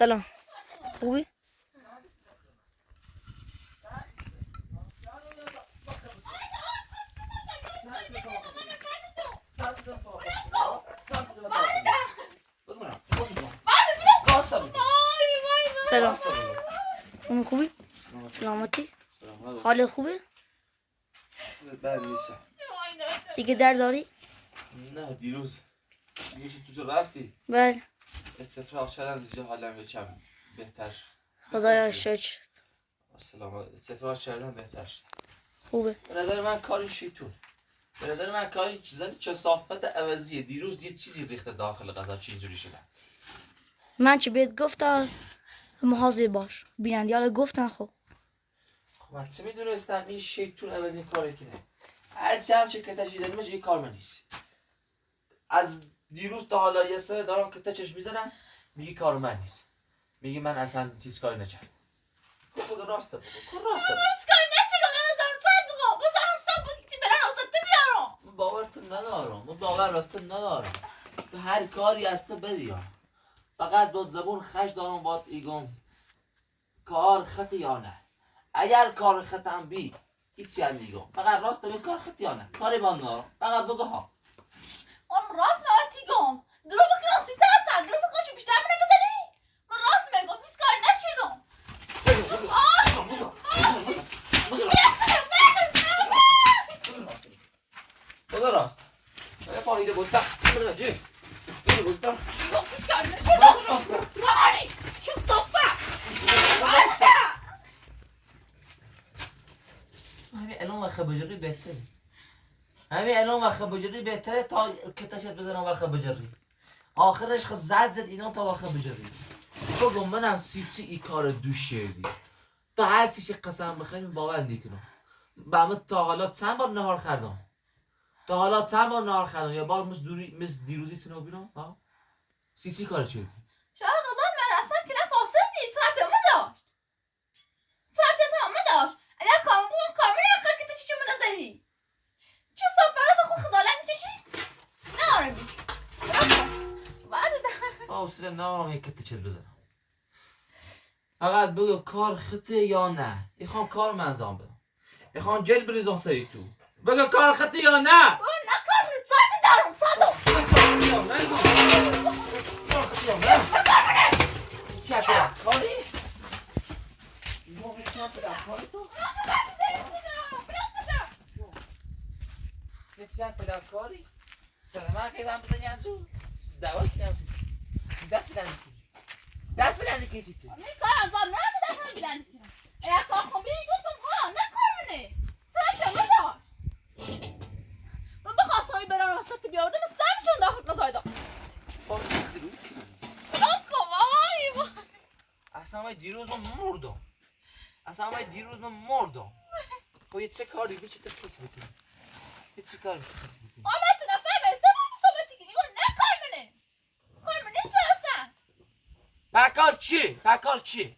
سلام. خوبی؟ سلام. خوبی؟ سلامتی؟ حال خوبه؟ بد نیستم. دیگه در داری؟ نه دیروز تو رفتی؟ بله. استفراغ کردم دیگه حالم یکم بهتر شد. خدایا شکر. سلامت. استفراغ کردم بهتر شد. خوبه. به نظر من کاری شیطون. به نظر من کاری چیزن کثافت عوضیه. دیروز یه چیزی ریخته داخل غذا چه اینجوری شده. من چه بهت گفتم مواظب باش. بینندیال گفتن خب. خب چه میدونستم این شیطون عوض این کاری کنه. هرچی هم چه کتش میزنی میشه یه کار من نیست. از دیروز تا حالا یه سر دارم کتچش میزنم میگی کار من نیست. میگی من اصلا چیز کاری نکردم. خب بگو راسته بگو. راسته بگو. من باورتون ندارم. تو هر کاری از تو بدیام. فقط با زبون خش دارم باید ایگم کار خط یا نه. اگر کار خطم بی هیچی هم میگم. فقط راست بگو کار خط یا نه. کاری با ندارم. فقط بگو ها. اون راست میگم تیگم. درو بگو راستی هستن. درو بگو چی بیشتر منو بزنی؟ من راست میگم هیچ کاری نشدم. بگو راست. من فایده بودم. بگو چی؟ بگو بودم. هیچ کاری نشدم. مامانی چه صفه. همین الان وقت بجری بهتره. همین الان وقت بجری بهتره تا کتشت بزنم وقت بجری. آخرش خود زد اینا تا وقت بجری. بگم منم سیچی ای کار دوش شدی. تا هر سیچی قسم بخوریم باور نکنم. با تا حالا چند بار نهار خوردم. یا بار مس دیروزی سنو بینم ها؟ سی کار چی؟ شاید قضا من اصلا کلا فاصل بید ساعت همه داشت. اگر کام بودم کامل اقل که تشی چه منو زهی. چه صفحات خود خزالت میچشی؟ نه آرمی. بعد حوصله ندارم یک کت چل بزنم. فقط بگو کار خطه یا نه. میخوام کار من انجام بدم. میخوام جل بریزم سری تو. بگو کار خطه یا نه. نکار منو ساعتی دارم کار خطه یا نه. چی اکرم کاری؟ چی اکرم کاری؟ سلام که من بزنی انجو دعوت کنم دست بدن کسی چی؟ کار انجام نمیده دست بدن اگر کار خون بیایی گفتم ها نکار منه ساعت همه داشت من بخواستم این برام وسط بیاردم سمشون داخل قضای داشت اصلا من دیروز مردم خب یه چه کاری بی چه تفکیس بکنی یه چه کاری تفکیس بکنی آمد تو نفر بسته من صحبتی کنی اون نه کار منه کار من نیست فرستن بکار چی؟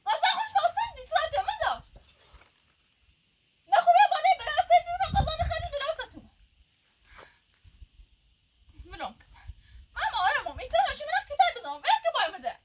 قضا خوش فاصل نیست ساعت همه داشت نخوبه بالای براسته بیرون قضا نخدی براستون بلون من مارمم ایتر هاشی منم کتاب بزنم ویم که بایمده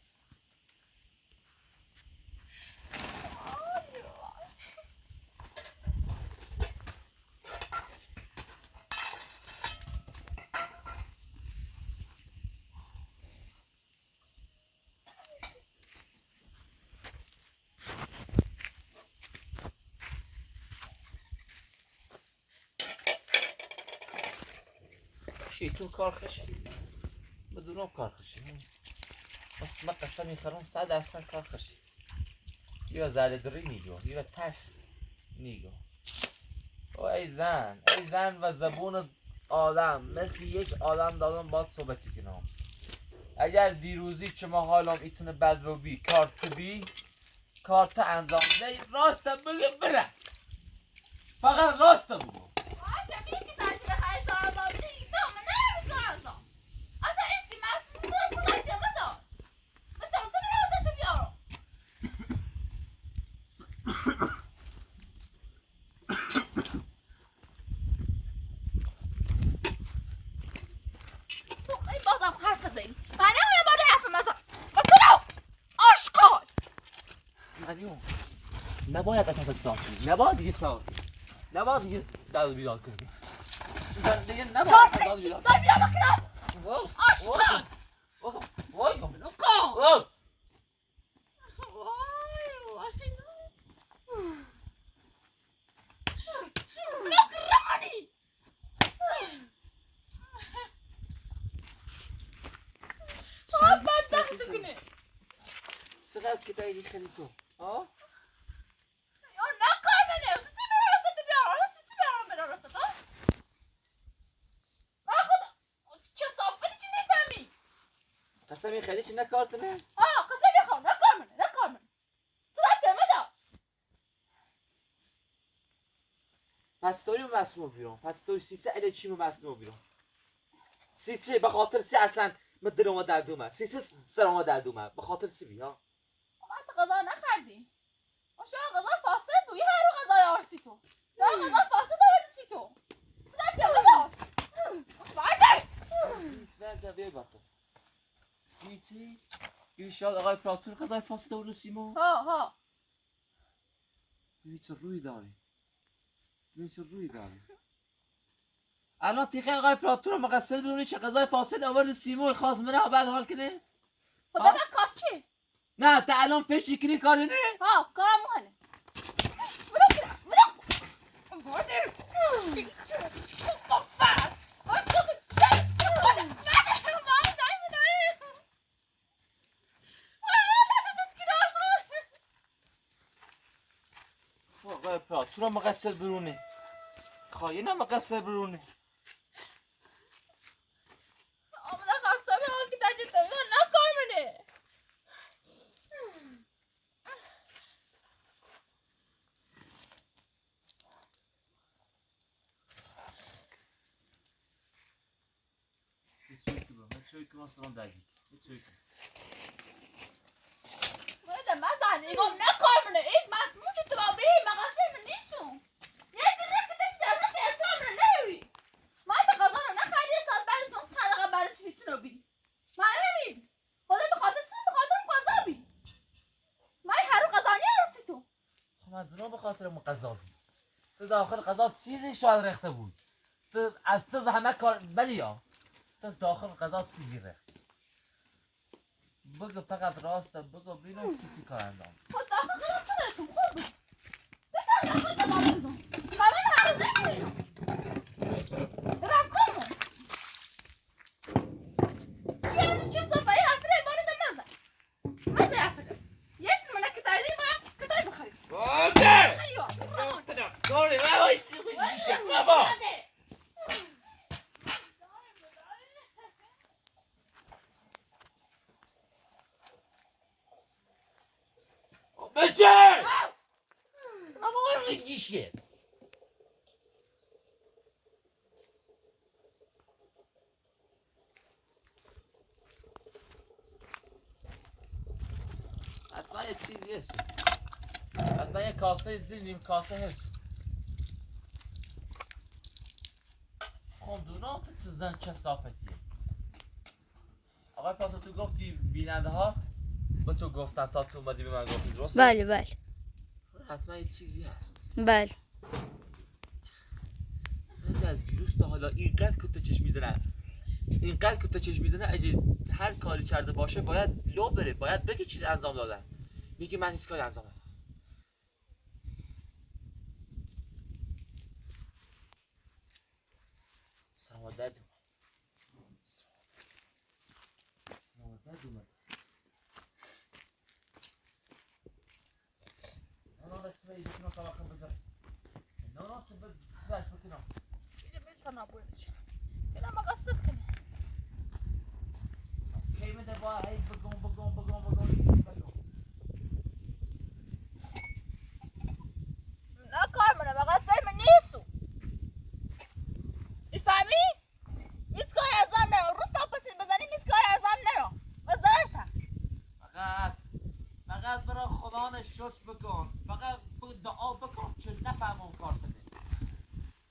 شیطون کار خشی بدونم کار خشی بس ما قسم میخورم 100% کار خشی یا زالدری نیگو یا ترس نیگو ای زن و زبون آدم مثل یک آدم دادم باید صحبتی کنم اگر دیروزی که ما حالم ایتونه بد رو بی کارت بی کارت انجام نه راست بگو بره فقط راست بگو بازم حرف بزنی من نمایم باید حرف مزن و تو رو آشقا نباید اصلا صاف کنی، نباید دیگه صاف کنی، نباید دیگه داد بیدار کنی. دیگه نباید اصلا داد بیدار کنی. داد بیدار بکنم. آشقان وای کن نکن. وای نگرانی. خب بدبخت کنه. چقدر که دایی خیلی تو ها؟ نکن منه. سیتی برای راست بیار. سیتی برای راست ها. خدا چه صافتی چی نفهمی؟ قسمی خیلی چی نکارتنه؟ قسم میخوام. نکار منه. صدق دمه دا. پس توی مصنوع بیرون، پس توی سیسه علی چی مصنوع بیرون. سیسه به خاطر سی اصلا مدل ما در دومه، سیسه سر ما در دومه، به خاطر چی بیا؟ ما تا غذا نخوردی. باشه غذا فاسد دوی هر رو غذای آرسی تو. غذا فاسد آرسی تو. صدق دمه دا. برده. برده بیای با تو. دیتی؟ ایشال آقای پراتور غذای فاسد و رسیمو؟ ها. ببین چه روی داری. الان تیخه آقای پراتور مقصر بونی چه غذای فاسد آورد سیمو خواست منه و بعد حال کنه؟ خدا من کار چی؟ نه تا الان فشی کنی کاری نه؟ کارم مهنه. برو. برده. صفر. آقای پراتور مقصر برونه. خواهی مقصر برونه. آمده خسته بیان که تجید داریم نکار منه. چوی که من سلام دردی باید مزن ایگم نکار منه. ایک مسموم شد تو با بری مقصر من نیستم. یه دیگه که دستی درزم که احترام منه نیوری. من تا غذا رو نخوردی سال بعد تو صدقه بعدش بیتون رو بی. من نمیم. خدا بخاطر غذا بی. من هر رو غذا نیارسی تو. خب من برام به خاطر من قضا بید. تو داخل قضا چیزی شاید رخته بود. تو از تو همه کار بلی ها. تو داخل قضا چیزی رخت. بگو فقط راسته بگو بینم چیزی کار اندام. خود داخل غذا سرتون خوب بود. داخل غذا بزن. من هر رو نمیم. درم کنم. یعنی چه صفایی حفره بانده مزه حفره. یه سمونه کتایی باید کتایی بخوری. بارده! خیلی ها. داره من بایستی بودی شک نبا. بچه! اما رو گیشه. حتما یه چیزی هست. حتما یه کاسه زیر نیم کاسه هست. خب دونم تو چه کثافتیه. آقای پاسو تو گفتی بیننده ها به تو گفتن تا تو اومدی به من گفتی درسته؟ بله. حتما یه چیزی هست. بله. من از دیروز تا حالا اینقدر کته چشم میزنه اگه هر کاری کرده باشه باید لو بره، باید بگه چی انجام دادن. میگه من هیچ کاری انجام ندادم. سلام درد اومد. انا بس بيجي كنا طبعا بجر. انا تبى تساعد بكنا. بیده تا نبودش. بیده مقصر کنه. کی مده با هی بگم. نکار منه مقصر من نیستم. میفهمی؟ هیچ کاری ازم نرو. روز تا پسید بزنیم هیچ کاری ازم نرو. وزارت فقط برای خدا نشوش بکن. فقط دعا بکن چه نفهمم کارتنه.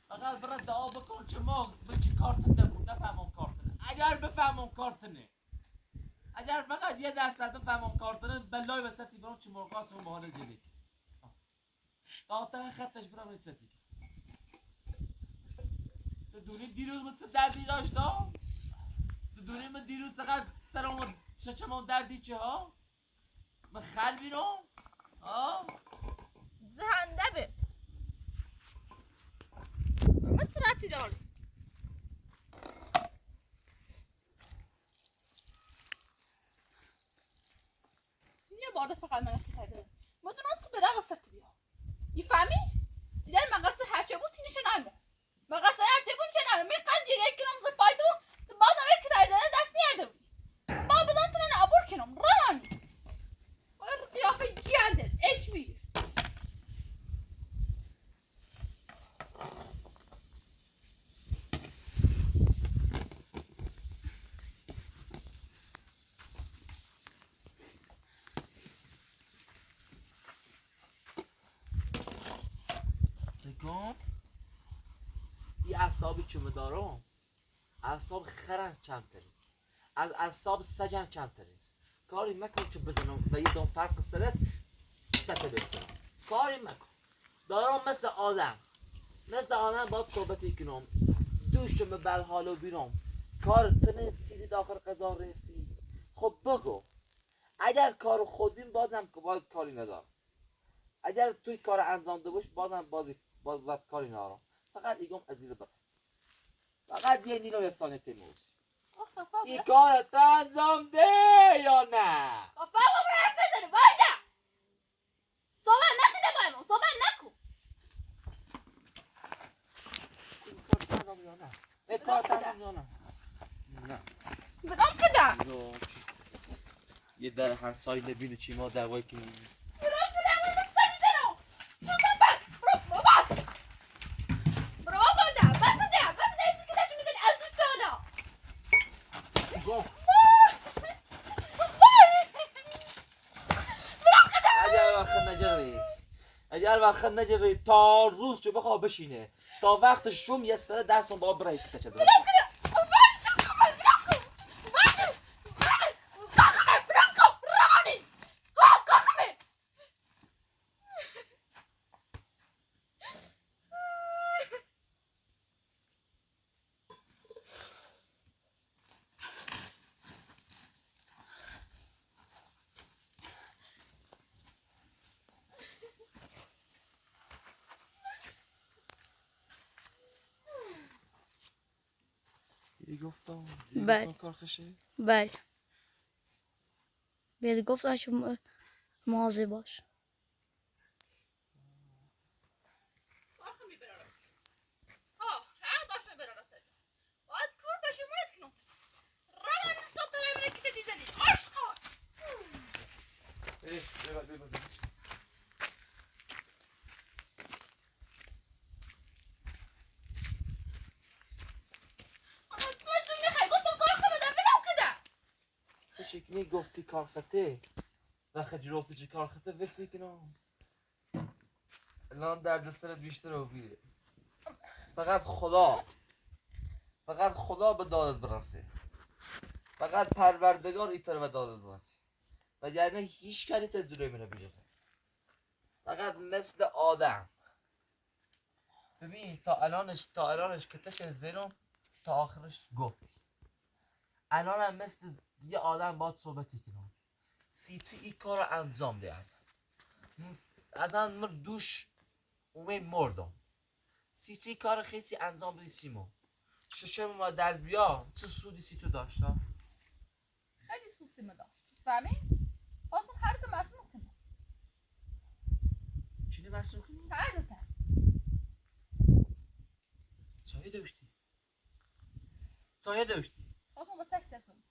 فقط برای دعا بکن چه ما به چی کارتن نبود نفهمم کارتنه. اگر بفهمم کارتنه. اگر فقط 1% بفهمم کارتنه بلای وسطی برام چه مرغاس و محال جدید. تا خطش برم رسیدی تو دونی دیروز مثل دردی داشتم تو دونی من دیروز چقدر سرم و چشمم دردی چه ها من خل بیرم ها زهنده بید مسرتی داری یه بار فقط من خیلی مدونات تو بره واسط بیا یفهمی؟ دیگر مقصر هرچه بود تینیشه نمه مقصر هرچه بود چه نمه می قنجیره کنم زر پایدو بازم یک تایزنه دست نیرده بود با بزن تونه نابور کنم روانی باید قیافه گنده اش بیر کن این اعصابی که من دارم اعصاب خرنج کمتری از اعصاب سجن کمتری کاری مکن که بزنم و یه دون فرق سرت سکه بکنم کاری مکن دارم مثل آدم باید صحبتی کنم دوشم بل حالو بیرم کار تنه چیزی داخل قضا رفتی خب بگو اگر کار خود بیم بازم که باید کاری ندارم اگر توی کار انجام ده باش بازم باز کاری ندارم فقط ایگم از این بقید فقط یه نیلو یه ثانیه تیموز این کار تا انجام ده یا نه خفا با حرف بزنه بایده صحبت نکنه بایمون صحبت نکن این کار تا انجام یا نه این کار تا انجام یا نه نه بدم کده یه در همسایی نبینه چی ما دوایی کنیم بدم کده اون مستنی زنو شدم بد برو بابا برو بابا ده بس ده ایسی که داشتی میزنی از دوش دادا اگر وقت نجری تا روز چه بخواه بشینه تا وقت شوم یه سره دستون با برای کچه دارم گفتم کار خشه بله بهت گفتم شما مواظب باش شکنی گفتی کار خطه و خجروستی چه کار خطه وقتی کنم الان درد سرت بیشتر رو بیره فقط خدا به دادت برسه فقط پروردگار ایتر به دادت برسه و یعنی هیچ کاری تجربه منو بیجه فقط مثل آدم ببین تا الانش که تش زیرم تا آخرش گفتی الانم مثل یه آدم باید صحبتی کنم سیتی ای کار رو انجام ده ازن مر دوش اومه مردم سیتی کار خیلی انجام بدی سیمو ششم ما در بیا چه سودی سیتو داشتا؟ خیلی سوسی ما داشت فهمی؟ بازم هر دو مسموم کنم چینی مسئول کنی؟ هر دو تا سایه داشتی؟ سایه داشتی؟ بازم با سکس کنم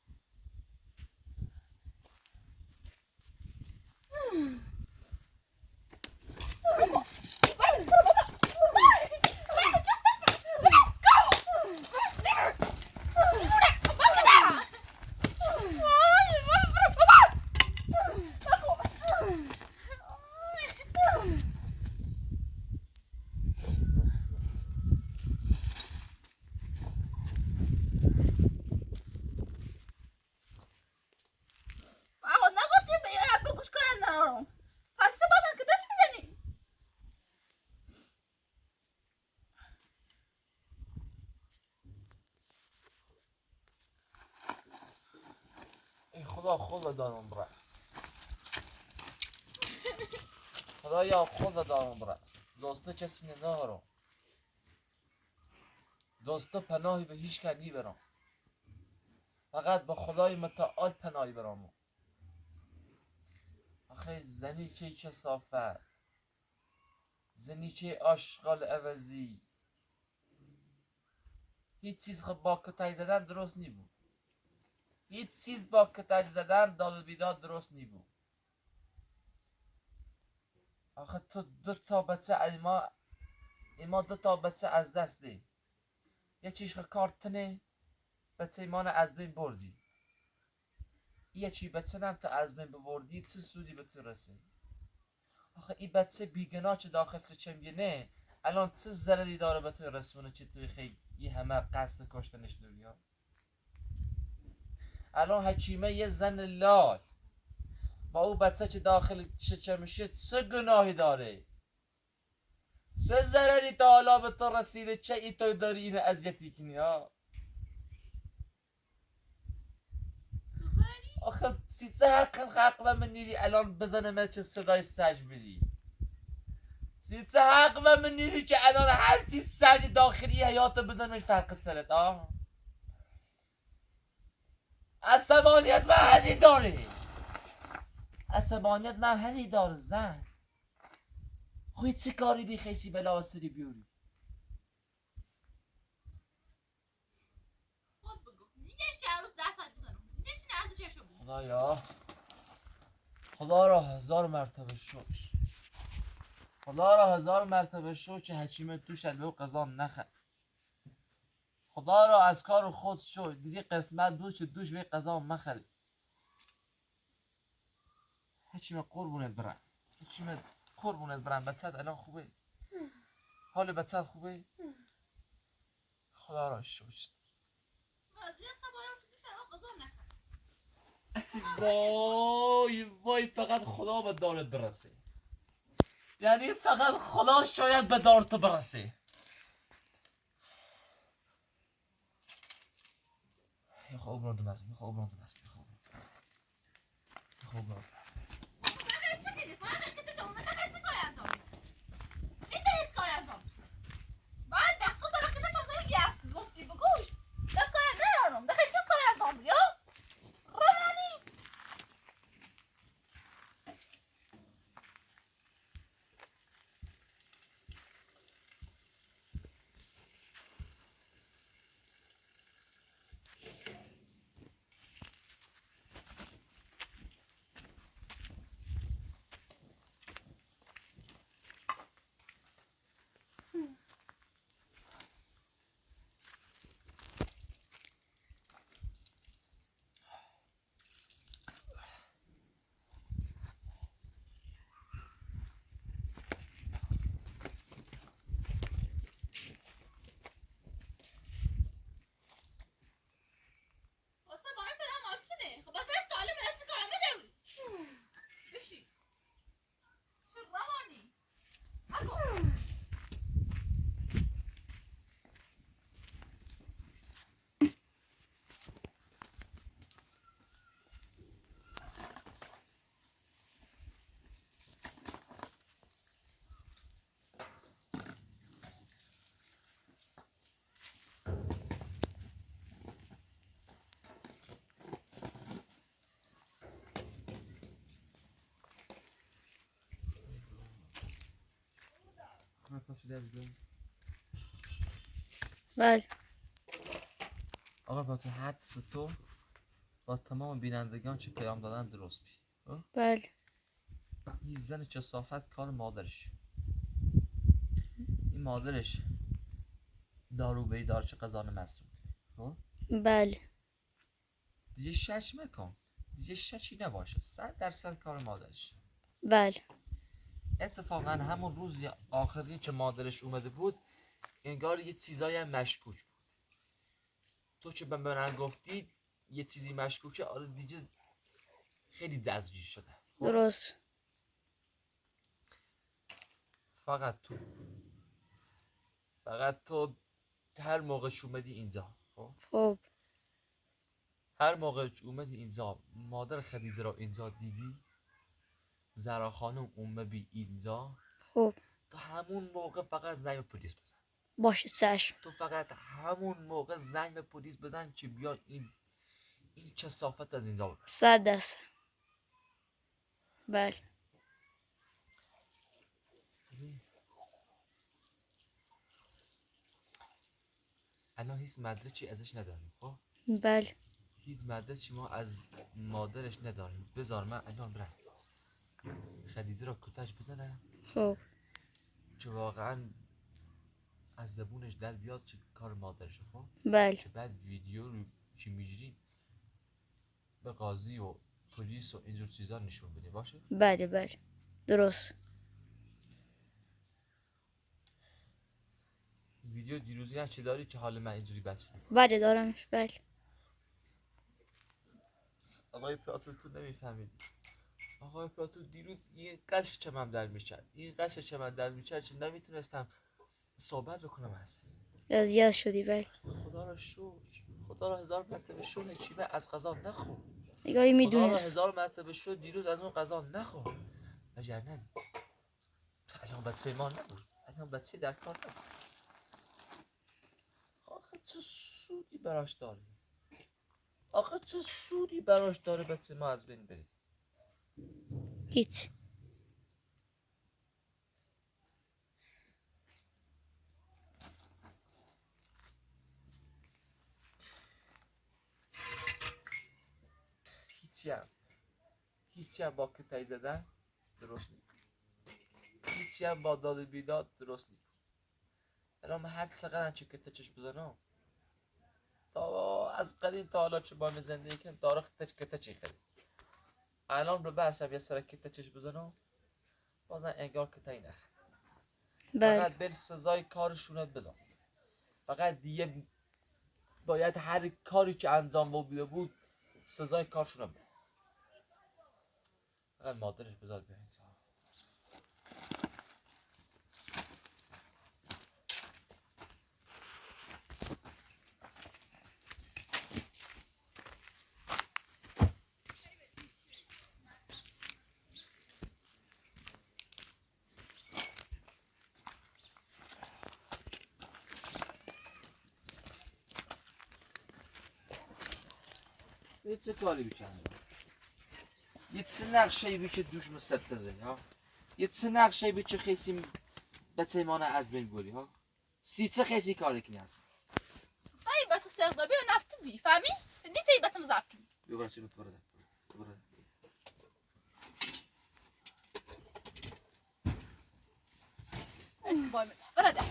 خود دارم برس. خدایا خود دارم برس. دوستا کسی ندارم. دوستا پناهی به هیچ کسی برام. فقط به خدای متعال پناهی برام. آخه زنی چه کثافت، زنی چه آشغال عوضی. هیچ چیز با کتک زدن درست نیبود. هیچ چیز با کتک زدن داد و بیداد درست نیبود. آخه تو دو تا بچه ایما دو تا بچه از دست دی. یه چیش کارتنه بچه ایمان از بین بردی. یه چی بچه نم تا از بین ببردی چه سودی به تو رسه؟ آخه این بچه بیگناه چه داخل چه نه الان چه ضرری داره به تو رسونه چه توی خیلی یه همه قصد کشتنش داری ها؟ الان حکیمه یه زن لال با او بچه چه داخل چه میشه چه گناهی داره؟ چه ضرری تا حالا به تو رسیده چه ای تو داری اینو اذیتی کنی ها؟ آخه سیچه حق و من نیری الان بزنم چه صدای سج بدی. سیچه حق و من نیری که الان هر چی سج داخلی حیات بزنم فرق سرت ها؟ عصبانیت محلی داری. عصبانیت محلی داره زن. خوی چه کاری بی خیسی بلا و سری بیوری. خود بگو نیگه که روز 10 ساعت بزنم نیگه چی نزد چشم بود. خدایا خدا را 1000 مرتبه شکر. خدا را 1000 مرتبه شکر که حکیمه توش البه و قضا نخد. خدا را از کار خود شکر دیگه قسمت دوش به قضا مخلی. حکیمه قربونت برم. حکیمه قربونت برم. بچت الان خوبه؟ حال بچت خوبه؟ خدا را شکر. قضیه سواره رو توش الان قضا نخد. وای فقط خدا به دارت برسه. یعنی فقط خدا شاید به دار تو برسه. یه خواب را دمر. فقط چه کنی؟ فقط که تو جامعه فقط چه کاری انجام میدی؟ میدونی چه کاری انجام میدی؟ باید مقصود داره که تو جامعه گفتی بگوش ده کار ندارم ده چه کاری انجام میدی ها؟ رمانی واسه باید برم آکسینه خب بس بس ساله بده چه کارم بده بشی چه روانی اگو بله. آقا با تو حدس تو با تمام بینندگان چه پیام دادن درست بی. بله. این زن چه صافت کار مادرش. این مادرش دارو بی دار چه قضا مصدوم. بله. دیگه شش مکن. دیگه ششی نباشه. 100% کار مادرش. بله. اتفاقا همون روز آخری که مادرش اومده بود انگار یه چیزای مشکوک بود. تو که به من گفتی یه چیزی مشکوکه آره دیگه خیلی دزدی شده. درست. فقط تو هر موقع اومدی اینجا خب خب هر موقع اومدی اینجا مادر خدیجه را اینجا دیدی، زهرا خانم اومد اینجا، خب تو همون موقع فقط زنگ به پلیس بزن. باشه چشم. تو فقط همون موقع زنگ به پلیس بزن که بیا این کثافت از اینجا ببر. 100%. بله الان هیچ مدرکی ازش نداریم. خب بله هیچ مدرکی ما از مادرش نداریم. بذار من الان برم خدیجه را کتش بزنم خب که واقعا از زبونش در بیاد که کار مادرشه. خب بله که بعد ویدیو رو که میگیری به قاضی و پلیس و اینجور چیزا نشون بده. باشه؟ بله بله درست. ویدیو دیروزی هم چه داری که حال من اینجوری بد شد؟ بله دارمش. بله آقای پراتو تو نمیفهمید. آقای پراتو دیروز این قش چمم در میشد، این قش چمم در میشد که نمیتونستم صحبت بکنم اصلا. اذیت شدی. بله خدا را شکر، خدا را هزار مرتبه شکر هیچی از غذا نخور. نگاری خدا را میدونست. هزار مرتبه شکر دیروز از اون غذا نخور. وگرنه الان بچه ما نبود، الان بچه در کار نبود. آخه چه سودی براش داره؟ آخه چه سودی براش داره بچه ما از بین برید؟ هیچ. هیچی هم با کتای زدن درست نیست. هیچی هم با داد بیداد درست نیست. الان من هر چقدر چه کتا چش بزنم تا از قدیم تا حالا چه با من زندگی کنم داره کتا چی خیلی. الان رو بحثم یه سر کتا چش بزنم بازن انگار کتایی نخرد. بله فقط بر سزای کارشونت بدم. فقط دیگه باید هر کاری که انجام بود سزای کارشونت بدم. فقط مادرش بذار بیاین اینجا. یه چه کاری بکنم؟ یه چه نقشه بی که دوش مستتزه ها؟ یه چه نقشه بی که خیسیم بچه مانه از بین بوری ها؟ چه خیسی کاری کنی هست؟ سعی بس استخدامی و نفتی بی فهمی؟ نیتی بس مزاف کنی بگرد چه بگرد بگرد بای بده برده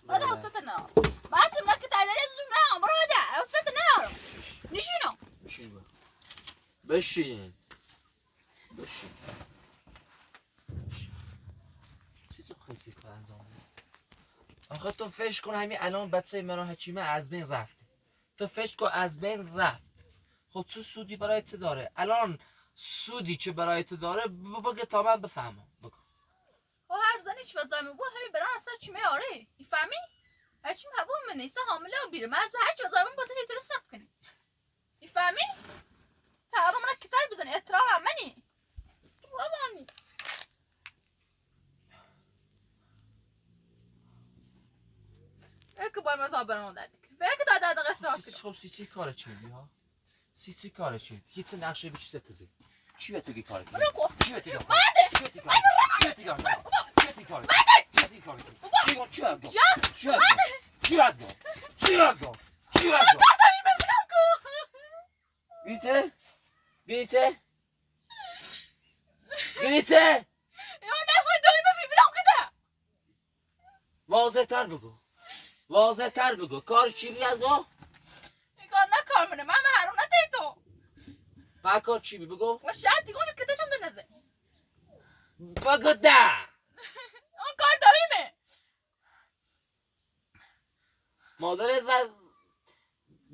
برده حسط نه بس من که تایداری زوم نه برو بده حسط نه نشینو بشین چیزو خیلی کار انجام بده. آخه تو فکر کن همین الان بچه منو حکیمه از بین رفته. تو فکر کن از بین رفت. خب چه سودی برایت داره؟ الان سودی که برایت داره بگه تا من بفهمم. بگو. و هر زنی چی وضعی بود همین برای اصلا چی میاره فهمی؟ هرچی محبوب من نیسته حامله و بیره من از هر چی وضعی بود باسه چیتر سخت کنی فهمی؟ تا الان من کتاب بزنی احترام منی بابانی که باید مزا برام دادی که داده قصرات کنی خب سی کاره چیدی ها؟ سی کاره چیدی؟ هیچ نقشه بیچی ستزی چی به توگی کاره کنی؟ چی به توگی کاره کنی؟ چی به توگی کاره کنی؟ چی به توگی کاره کنی؟ چی به توگی کاره کنی؟ چی به توگی کاره کنی؟ چی به توگی کاره کنی؟ چی بیچه؟ بیچه؟ بیچه؟ یا نشوی دوی من میبینم کده واضح تر بگو کار چی بیاد گو؟ این کار نکار منه من محروم نتی تو با کار چی بگو؟ و شاید دیگه اونجا کده شم ده نزه بگو ده اون کار دویمه مادرت و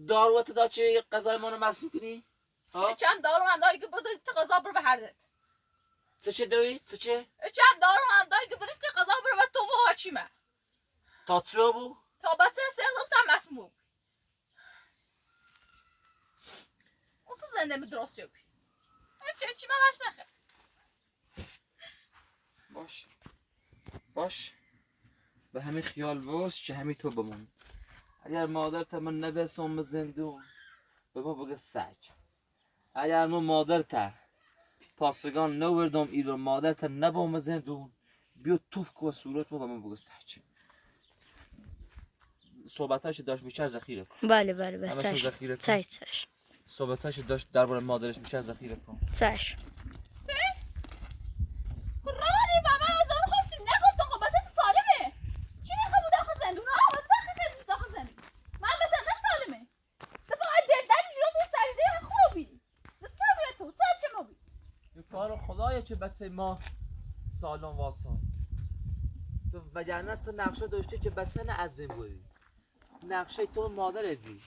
داروت دا چه غذای منو مصروف کنی؟ چند دارو هم دایی که بده تقاضا برو به هردت چه دوی؟ چه؟ چند دارو هم دایی که بریستی قضا برو به تو و حاچیمه تا چه بو؟ تا بچه استخدام تا مسموم خصوص زنده به درست شو بی چی مغش نخه باش به همین خیال باش که همین تو بمون. اگر مادرت من نبسم به زندون به ما بگه سگ. اگر من مادرت پاسگان نوردم ایدو مادرت نبام زندون بیا توف که صورت ما به من بگه سگ. صحبتاش داشت بیشتر ذخیره کن. بله بله بله همشون چشم ذخیره کن. چشم صحبتاش داشت درباره مادرش بیشتر ذخیره کن. چشم رانی بابا از اون خواستی نگفتم خب بسه سالمه چی میخوای بود داخل زندون ها واسه خیلی داخل زندون من مثلا نه سالمه تو فقط دردی جلو تو سریزه خوبی تو چه بیاد تو چه موبی این کار خدایه که بچه ما سالم واسه تو وگرنه تو نقشه داشته که بچه نه از بین بودی نقشه تو مادرت بی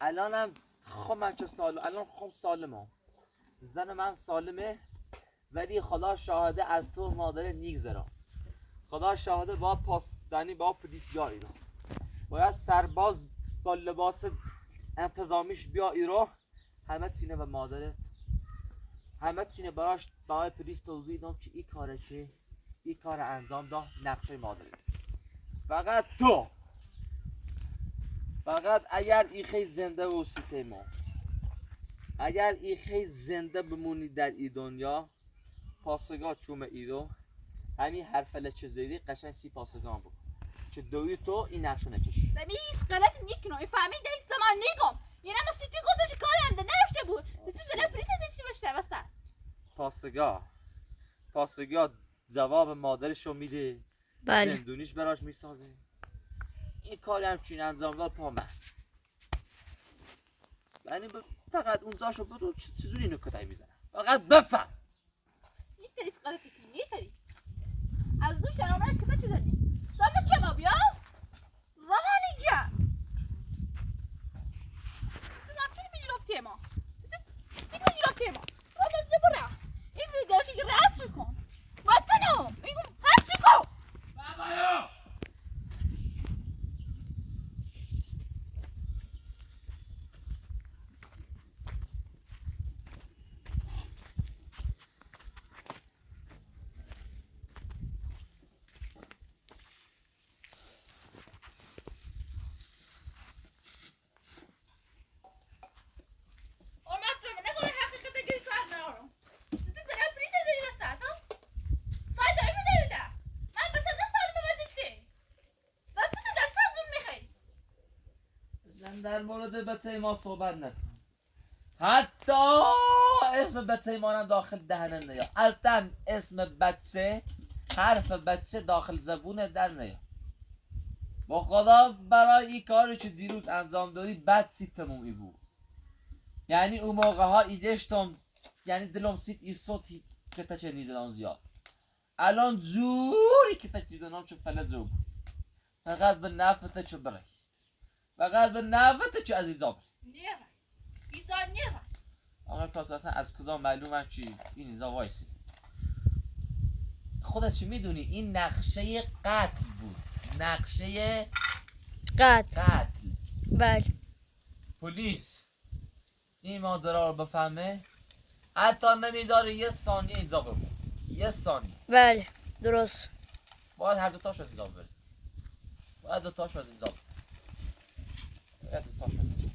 الانم خب من چه سالم الان خب سالمم زنم هم سالمه ولی خدا شاهده از تو مادر نیگذرم خدا شاهده با پاسدانی با پلیس بیا ایران باید سرباز با لباس انتظامیش بیا ایران همه چینه به مادرت همه چینه براش برای پلیس توضیح دام که این کاره که این کار انجام ده نقشه مادرت فقط اگر ای خیلی زنده و سیته ما اگر ای خیلی زنده بمونی در ای دنیا پاسگاه چوم ایدو همین حرف چیزی قشنگ سی پاسگاه بود چه دوی تو این نقشه نکشی ببیس غلط نیکنو این فهمید این زمان نیگم یعنی اما سیتی گذاشت کار انده نشته بود سیتی زنه پلیس از چی بشته وسط پاسگاه جواب مادرشو میده بله زندونیش براش میسازه این کاری هم چین انجام داد پا من یعنی فقط اونجاشو برو چیزونی نکتایی میزنه فقط بفهم این تریس غلطی کنی این تری از دوش ترامرای کتا چی داری سامت چه ما بیا راهانی جم سیتی زن فیلمی جرافتی ما سیتی فیلمی جرافتی ما را بزنه برا این ویدیوشی که رأس شو کن وطنو میگم هست شو کن بابایو در مورد بچه ما صحبت نکن حتی اسم بچه ما هم داخل دهنه نیا اصلا اسم بچه حرف بچه داخل زبون در نیا با خدا برای این کاری که دیروز انجام دادی بد سیت تمومی بود یعنی اون موقع ها ایدشتم یعنی دلم سیت ای صوت که تا چه نیزدم زیاد الان جوری که تا چیزنام چه فلت زوب فقط به نفته چه برای فقط به نفته چه عزیزا برای نیره بیزار نیره آقا تو اصلا از کجا معلومم چی این اینجا وایسی خودت چی میدونی این نقشه قتل بود نقشه قطع قتل بله پلیس این ماجرا رو بفهمه حتی نمیذاره یه ثانیه اینجا بمون یه ثانیه بله درست باید هر دوتاش از اینجا بره باید دوتاش از اینجا بره باید دوتاش از اینجا بره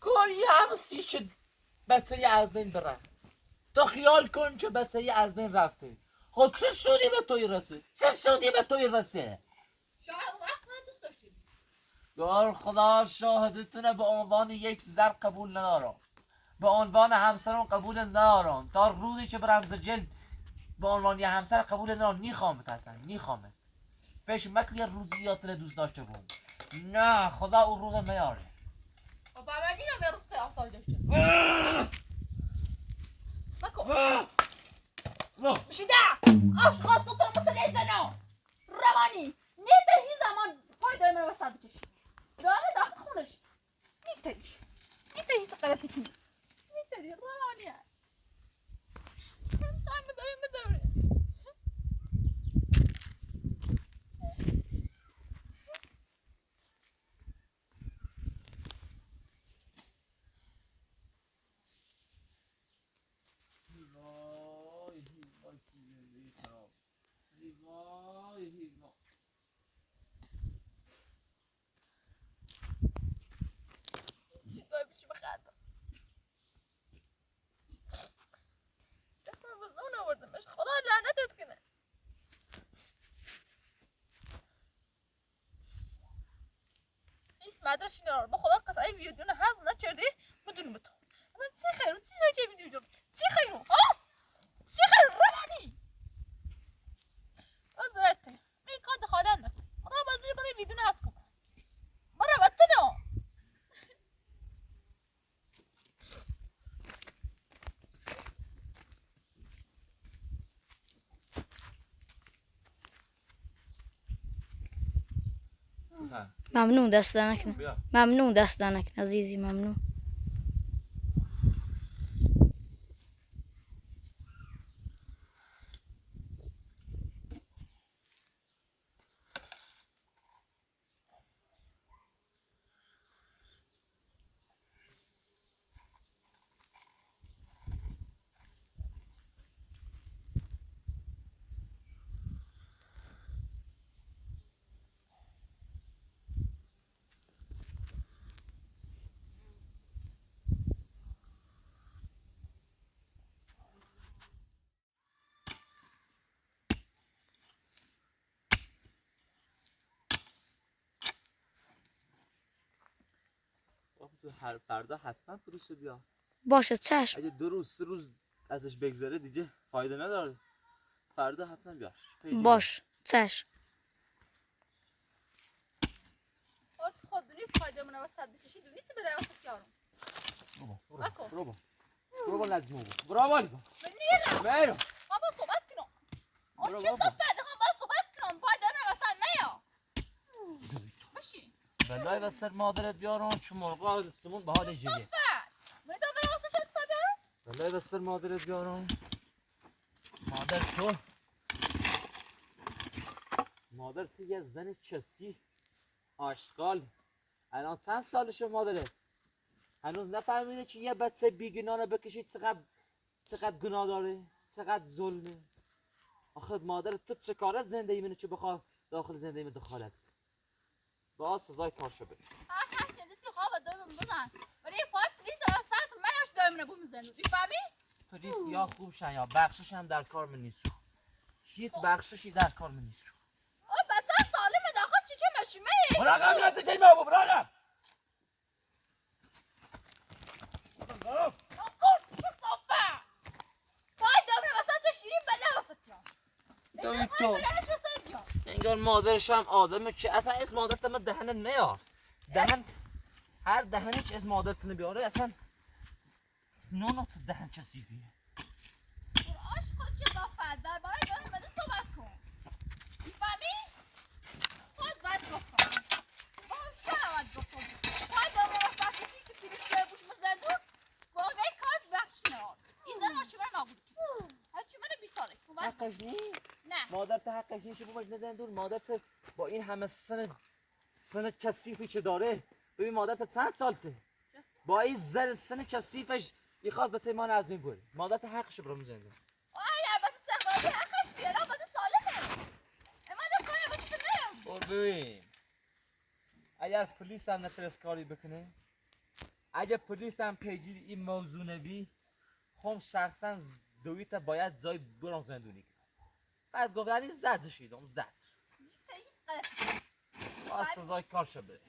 کاری همسی که بچه از بین بره تو خیال کن که بچه از بین رفته خود چه سودی به توی رسه چه سودی به توی رسه شاید اون وقت من دوست داشتیم یار خدا شاهدتونه به عنوان یک زر قبول ندارم به عنوان همسرم قبول ندارم تا روزی که برم جلد به عنوان یه همسر قبول ندارم نیخوامت اصلا نیخوامت فکر مکن یه روزیات رو دوست داشته بوم نه خدا اون روز میاره و بابا نیام یه روز آسای داشتیم مکو بشیده آشخاص تو مثل زنو روانی نیتر هی زمان پای دای من وسط بچشی دائم داخل خونش نیتری هیچ غلطی کنی نیتری روانیه همسان بداره چی باید بشی بخاطر دستم وزون آوردم بهش خدا لعنتت کنه هیچ مدرش اینا رو با خدا قصه این ویدیو نه هز نچردی بدون بتو اصلا چی خیرو چه ویدیو جور چی خیرو ها چی خیرو روانی آزرته می کار دخالت نکن را بازی برای ویدیو نه هز کن برای وطنه ممنون دست در نکنه بیا ممنون دست در نکنه عزیزی ممنون تو هر فردا حتما فروش بیا باشه چشم اگه 2 روز 3 روز ازش بگذره دیگه فایده نداره فردا حتما بیارش باش چشم آرت خود دونی پایده من وسط بچشی دونی چی بره وسط یارم برو لازمو برو والی من نیرم میرم بابا صحبت کنم آن برو چه بابا. صحبت هم با صحبت کنم پایده من وسط نیا باشی بلای وسط مادرت بیارم چون مرغا سمون به حال جویه صحبت من تو بره وسط شد تا بیارم بلای وسط مادرت بیارم مادر تو یه زن چسی آشغال الان چند سالشه مادرت هنوز نفهمیده چی یه بچه بیگناه بکشی چقدر گناه داره چقدر ظلمه آخه مادرت تو چه کاره زندگی منه که بخواه داخل زندگی من دخالت با سزای کارشو بده هست که دیستی خواب دایم بزن برای پای پلیس وسط منش دایم نبو میزنم میفهمی پلیس یا خوب شن یا بخشش هم در کار من نیست هیچ بخششی در کار من نیست آه بچه سالم داخل چی مشومه براغم نیسته چه ما براغم تو انگار مادرش هم آدمه چه اصلا اسم مادرت هم دهنت میاد هر دهنی که اسم مادرتنو بیاره اصلا نونت دهن چه سیفیه حقش نی؟ نه مادرت حقش نیست بومش نزن دور مادرت با این همه سن کثیفی که داره ببین مادرت چند سالته با این سن کثیفش میخواست به سیمان از بین بره مادرت حقش برو میزنه دور ببین اگر پلیس هم نترس کاری بکنه اگه پلیس هم پیگیر این موضوع نبی خم شخصا دویت باید جای برام زندونی کنه بعد گفتنی زد شیدم زد با سزای کارشو بده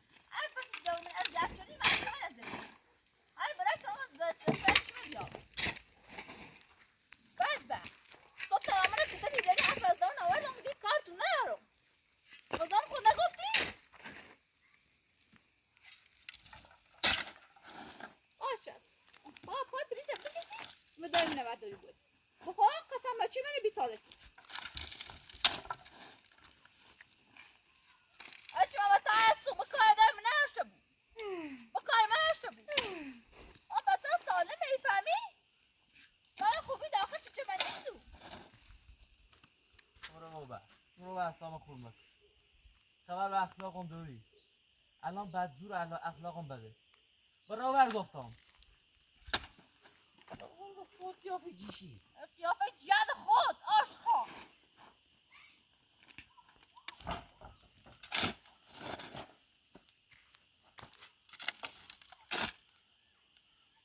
بخواه قسم بچه منه برو به اسلام خورمت خبر به اخلاقم داری الان بدزور اخلاقم بده برابر گفتم تو قیافه جیشی قیافه جد خود آشقا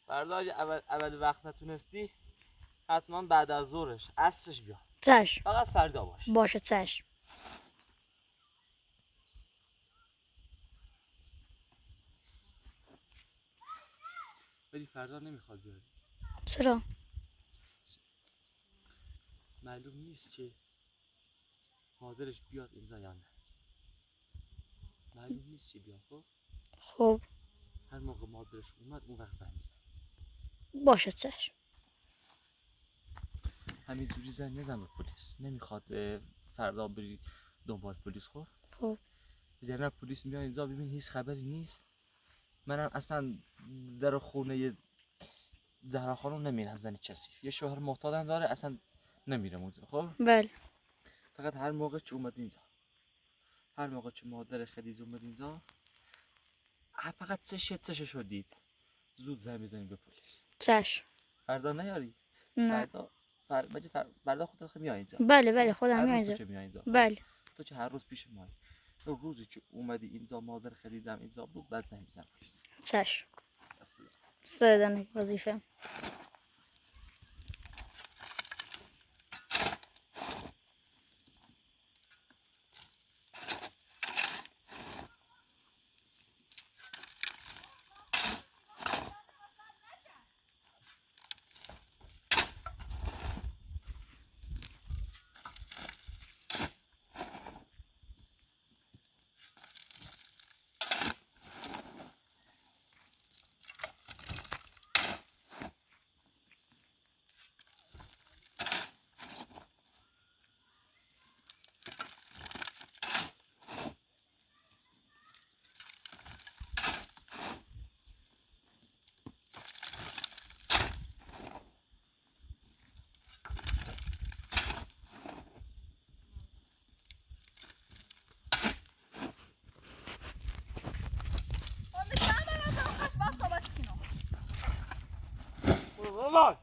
فردا اگه اول وقت نتونستی حتما بعد از ظهرش عصرش بیا چشم فقط فردا باش باشه چشم ولی فردا نمیخواد بیاری چرا؟ معلوم نیست که مادرش بیاد اینجا یا نه معلوم نیست که بیاد خب خب هر موقع مادرش اومد اون وقت زنگ میزن باشه چشم همینجوری زنگ نزن به پلیس نمیخواد فردا بری دنبال پلیس خب خب جناب پلیس میاد اینجا ببین هیچ خبری نیست منم اصلا در خونه زهرا خانم نمیرم زنی کثیف یه شوهر محتاطم داره اصلا نمیرم اونجا خب بله فقط هر موقع که اومد اینجا هر موقع که مادر خدیجه اومد اینجا فقط چشش شدید زود زنگ بزنید به پلیس چشم فردا نیاری نه فردا خودت میای اینجا بله خودم هر میام روز تو اینجا که میای اینجا خب؟ بله تو که هر روز پیش مایی روزی که اومدی اینجا مادر خدیجه اینجا بود بعد زنگ بزن پلیس چشم دست در. سردن وظیفه وای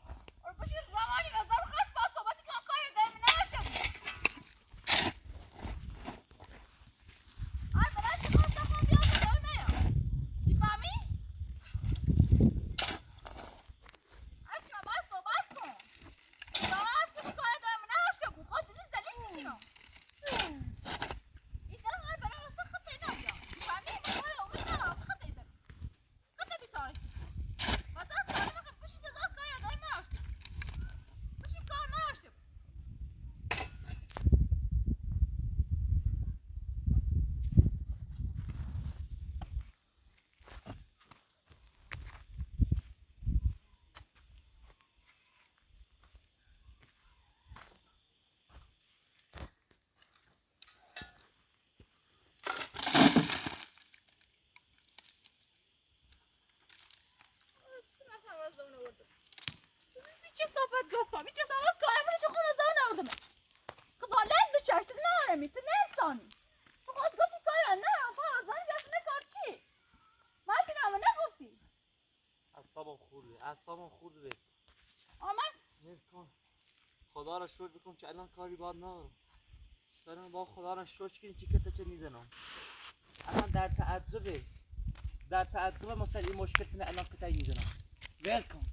اعصابم خورده خدا را شکر بکن که الان کاری باد ندارم دارم با خدا را شکر کنیم چیکته چه نیزنم الان در تعذب مسئله این مشکل کنه الان که تایی میزنم ول کن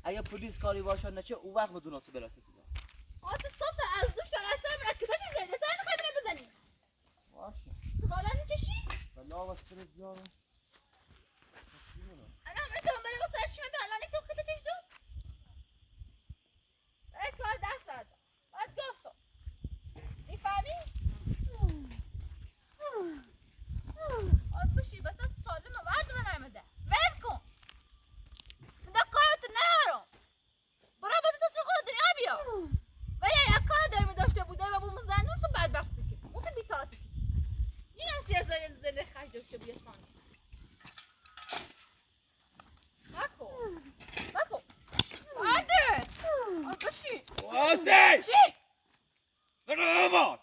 اگه پلیس کاری باشه نچه او وقت بدون تو برسه تو آت صبح از دوش تا رسته مرکزش میزنی تا نخوای بره بزنی باشه خزالت میچشی بلا واسه بیارم انا میتونم برای واسه چون به الان تو کتا چش دو کار دست بردم باید گفتم میفهمی؟ آر بشی بطت سالمه ورد من نایمده ول کن من دا کارت نهارم برا بزید از خود دنیا بیا ولی اگه کار دارمی داشته بوده و بوم زندون سو بدبختی که موسه بیتارتی که این هم سیه زنده خش داشته بیا سانی بکو برده آر بشی واسه چی؟ برو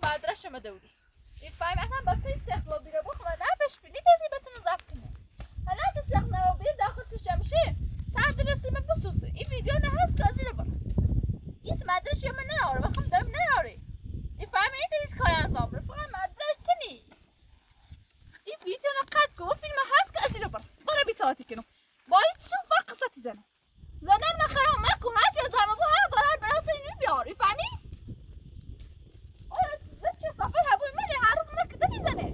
مدرسه شما دوری میفهمی اصلا با چه استقلال بیره بخ و نفش بینی تازی بس نزاف کنه حالا چه استقلال بیره داخل چه میشه تعدیل سیمه بسوسه این ویدیو نه هست کازی رو برا این مدرسه شما ناره بخوام دارم ناره میفهمی این تیز کار انجام رو فقط مدرسه تنی این ویدیو نقد کو فیلم هست کازی رو برا بیتاتی کنم باید شو فقط قصتی زنم زنم نخرام مکن هرچی از همه بو هر داره براسه اینو بیار میفهمی زد صفحه هبوی منی هر روز منو کده چی زنه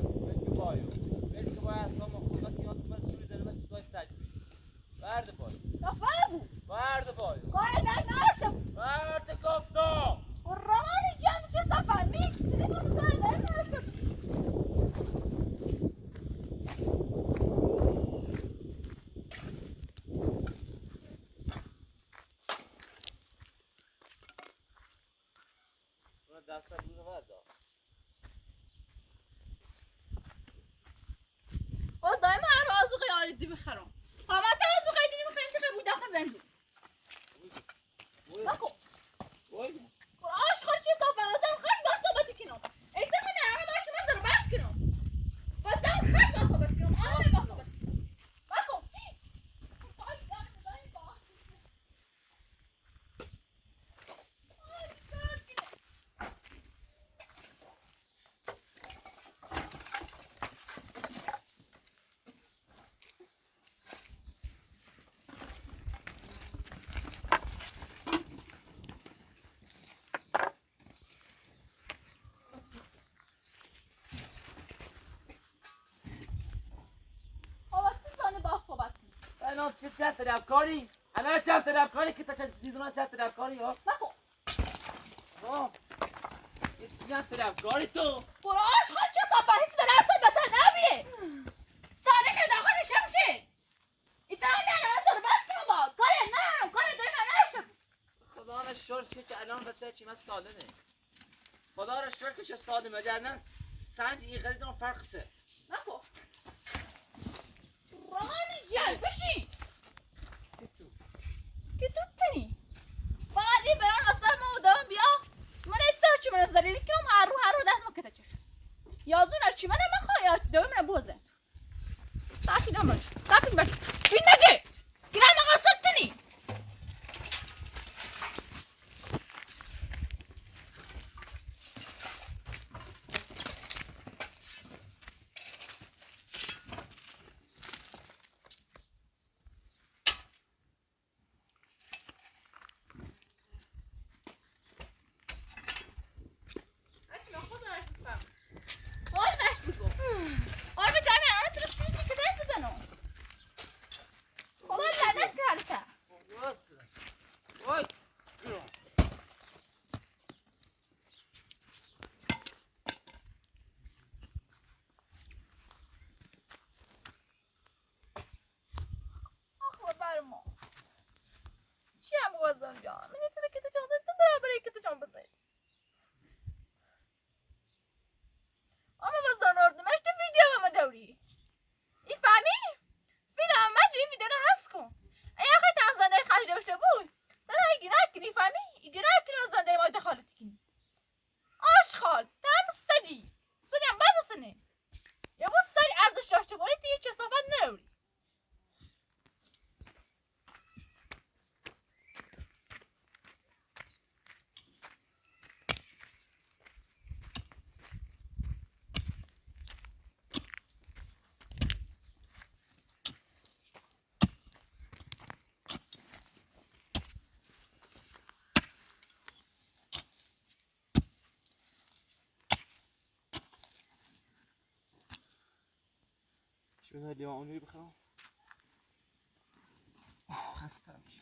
بلکه باید اصلا مخوضا که یاد کنم چوی زنه من سلای سجبی برد بای صفحه هبو برد بای کاره در نرشم برد گفتم رمانی جان چه صفحه میک سیدی کنم کاره در نرشم دفتر روز وردا او دایم هر آزوقی آریدی بخرم همه تا آزوقی دیدی میخوایم چه خیلی بودم خزندی بکو آش خوش چی صفحه واسم خوش با صحبتی کنم ایتر همه همه باشه من زر بس کنم واسم خوش با صحبت کنم آنه با صحبت بکو آی دارم دارم با الان چند طلبکاری؟ الان چند طلبکاری که تا چند دیدونن چند طلبکاری ها؟ بکو یه چند طلبکاری تو؟ براش خوش چه سفر هیچ به نفسه بسر نبیره ساله که داخل شمشه ایتا هم یعنی نظر بس کنم با کاری نرم کاری داری من نشم خدا را شکر که الان بچه چی من سالمه خدا را شکر که سالمه وگرنه سنج این غریب دارم پرخصه بکو رانی جل بشی که تو تنی فقط این بران اصلا ما دارم بیا من ایسته چی من زلیلی کنم هر رو دست ما کتا چه یازون از چی من مخواه یا دوی من بوزه تاکید هم باش تاکید باش بین نجه گرای مقاصد تنی شو لیوان اونوی بخرم خسته میشه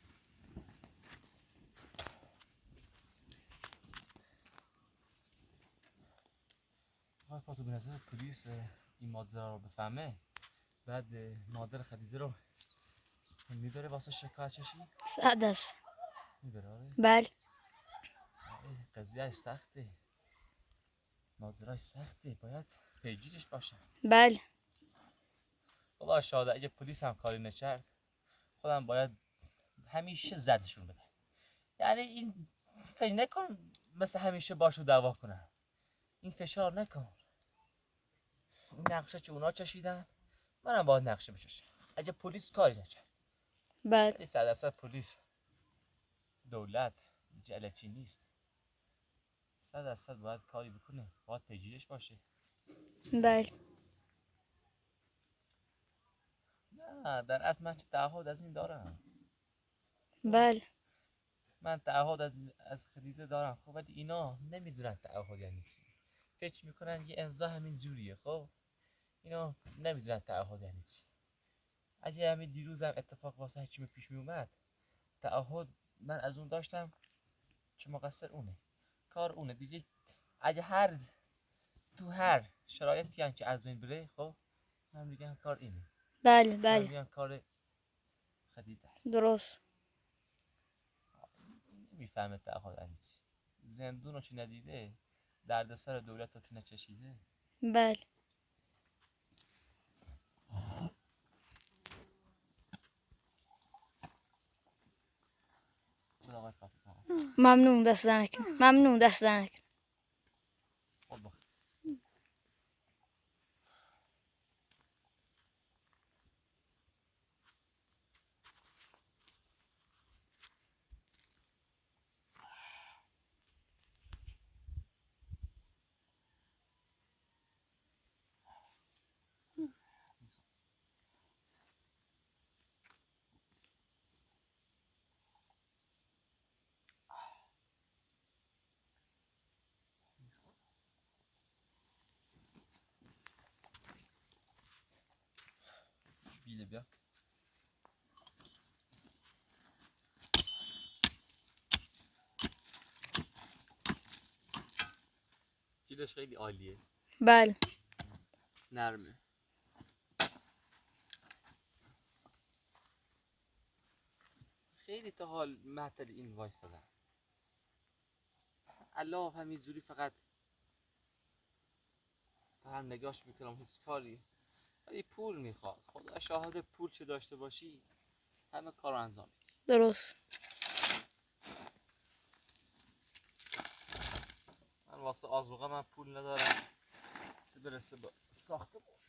باید پاتو به نظر پلیس این ماجرا رو بفهمه بعد مادر خدیجه رو میبره واسه شکایت چشی سعد است میبره آره بله قضیهش سخته ماجراش سخته باید پیگیرش باشه بله خدا شاده اگه پلیس هم کاری نکرد خودم باید همیشه زدشون بدم یعنی این فکر نکن مثل همیشه باشو دعوا کنم این فشار نکن. این نقشه که اونا چشیدن منم باید نقشه بچشم. اگه پلیس کاری نکرد، بله ولی 100% پلیس دولت جلچی نیست. 100% باید کاری بکنه، باید پیگیرش باشه. بله نه در اصل من چه تعهد از این دارم. بله من تعهد از خدیجه دارم. خب ولی اینا نمیدونن تعهد یعنی چی. فکر میکنن یه امضا همین جوریه. خب اینا نمیدونن تعهد یعنی چی. اگه همین دیروزم اتفاق واسه هیچی پیش میومد، تعهد من از اون داشتم که مقصر اونه، کار اونه دیگه. اگه تو هر شرایطی هم که از بین بره، خب من میگم کار اینه. بله من بله میگم کار خدیجه است. درست نمیفهمه تعهد یعنی چی. زندون رو چی ندیده، دردسر دولت رو چی نچشیده. بله خدا آقای کاپیتان. ممنون دست در نکنه. ممنون دست در نکنه. خود بخیر. بیده بیا. جلوش خیلی عالیه، بله نرمه. خیلی تا حال معطل این وایسادم. الله همینجوری فقط دارم نگاش میکنم، هیچ کاری. ولی پول میخواد. خدا شاهد، پول چه داشته باشی همه کار رو انجام میدی. درست من واسه آزوقه من پول ندارم. چه برسه با ساخته بود.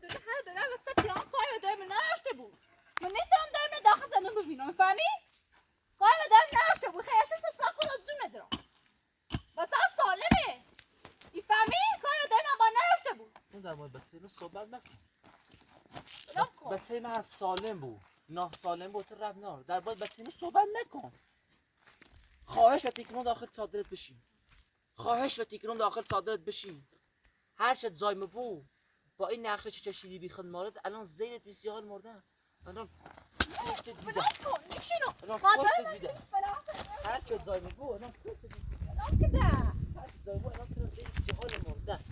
داره هر داره وسط یا کاری و داره نراشته بود. من نمیتونم داره داخل زندون ببینم، فهمی؟ کاری و داره نراشته بود. خیلی اساس نکنه جون ندارم. واسه سالمه. ای فهمی؟ کاری و داره من با نراشته بود. اون در مورد بچه من صحبت نکن. نکن. بچه من از سالم بود، نه سالم بود. رب نار در مورد بچه من صحبت نکن. خواهش و تکرون داخل چادرت بشین. خواهش و تکرون داخل چادرت بشین. هر چت زایم بو با این نقشه چه چشیدی بی خدمارت الان زیدت بسیار مردن. الان پشتت دیدم. بلاش کن. نشینو. الان خاطر پشتت من دیدم. بلاش. هر چت زایم بو الان پشتت دیدم. بلاش کده. هر چت زایم بو الان تو زید سیحال مردن.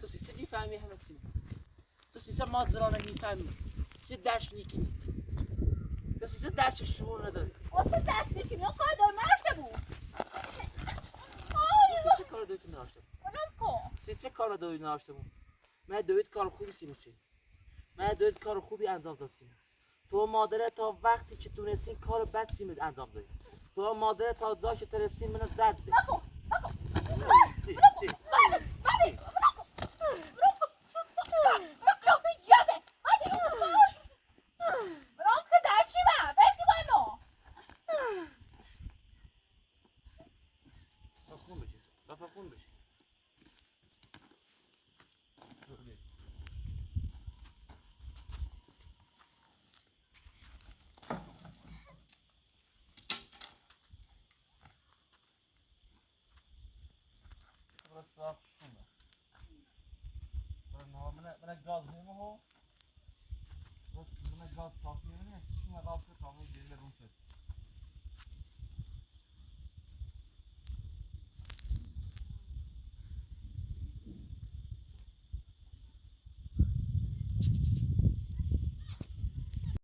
تو سیسه میفهمی همه چی. تو سیسه مازرانه میفهمی. چه درش نیکی. تو سیسه درش شعور نداری. واسه دست نکنی. اون کاری داره نراشته بود. سیسه کار دویت نراشته بود. بلاش کن. سیسه کار دویت نراشته بود. من دویت کار خوبی سیموچه. من دویت کار خوبی انجام داد سیمو. تو مادره تا وقتی که تونستین کار بد سیمت انجام دادی. تو مادره تا جاش ترسین منو زد ده. نکن. ده. صاف شونه من گاز نمی‌ها بس من گاز کافی نیست شونه راست کامل دیگه روشه